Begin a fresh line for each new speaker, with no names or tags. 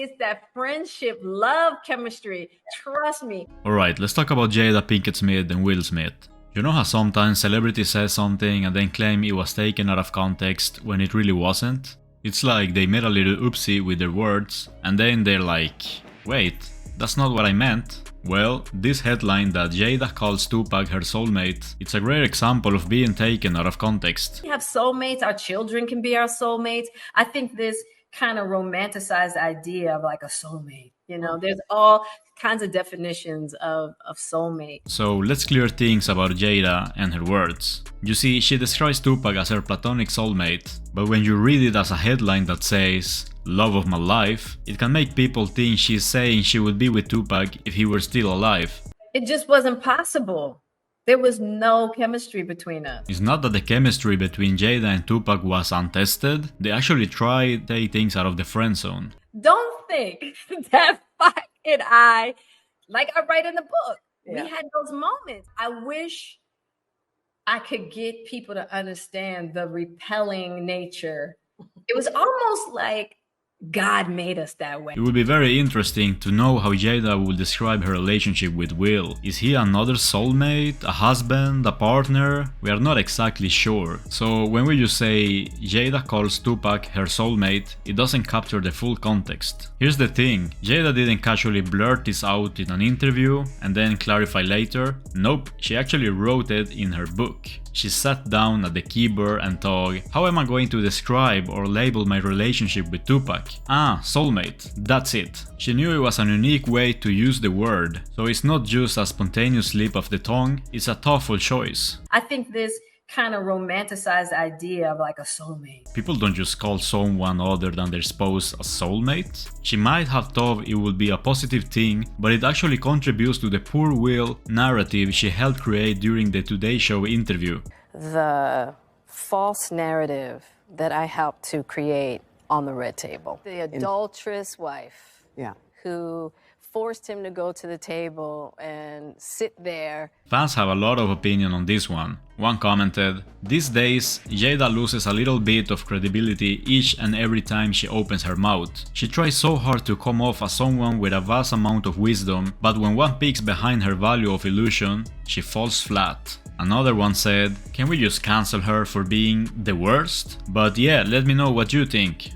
it's that friendship, love chemistry. Trust me.
Alright, let's talk about Jada Pinkett Smith and Will Smith. You know how sometimes celebrities say something and then claim it was taken out of context when it really wasn't? It's like they made a little oopsie with their words and then they're like, wait, that's not what I meant. Well, this headline that Jada calls Tupac her soulmate, it's a great example of being taken out of context.
We have soulmates, our children can be our soulmates. I think this kind of romanticized idea of like a soulmate. You know, there's all kinds of definitions of soulmate.
So let's clear things about Jada and her words. You see, she describes Tupac as her platonic soulmate, but when you read it as a headline that says, love of my life, it can make people think she's saying she would be with Tupac if he were still alive.
It just wasn't possible. There was no chemistry between us.
It's not that the chemistry between Jada and Tupac was untested, they actually tried to take things out of the friend zone.
Don't think that Pac and I, like I write in the book, we had those moments. I wish I could get people to understand the repelling nature. It was almost like God made us that way.
It would be very interesting to know how Jada would describe her relationship with Will. Is he another soulmate, a husband, a partner? We are not exactly sure. So when we just say Jada calls Tupac her soulmate, it doesn't capture the full context. Here's the thing, Jada didn't casually blurt this out in an interview and then clarify later. Nope, she actually wrote it in her book. She sat down at the keyboard and thought, how am I going to describe or label my relationship with Tupac? Ah, soulmate, that's it. She knew it was a unique way to use the word, so it's not just a spontaneous slip of the tongue, it's a thoughtful choice.
I think this kind of romanticized idea of like a soulmate.
People don't just call someone other than their spouse a soulmate. She might have thought it would be a positive thing, but it actually contributes to the poor will narrative she helped create during the Today Show interview.
The false narrative that I helped to create on the red table. The adulterous wife who forced him to go to the table and sit there.
Fans have a lot of opinion on this one. One commented, these days, Jada loses a little bit of credibility each and every time she opens her mouth. She tries so hard to come off as someone with a vast amount of wisdom, but when one peeks behind her value of illusion, she falls flat. Another one said, can we just cancel her for being the worst? But yeah, let me know what you think.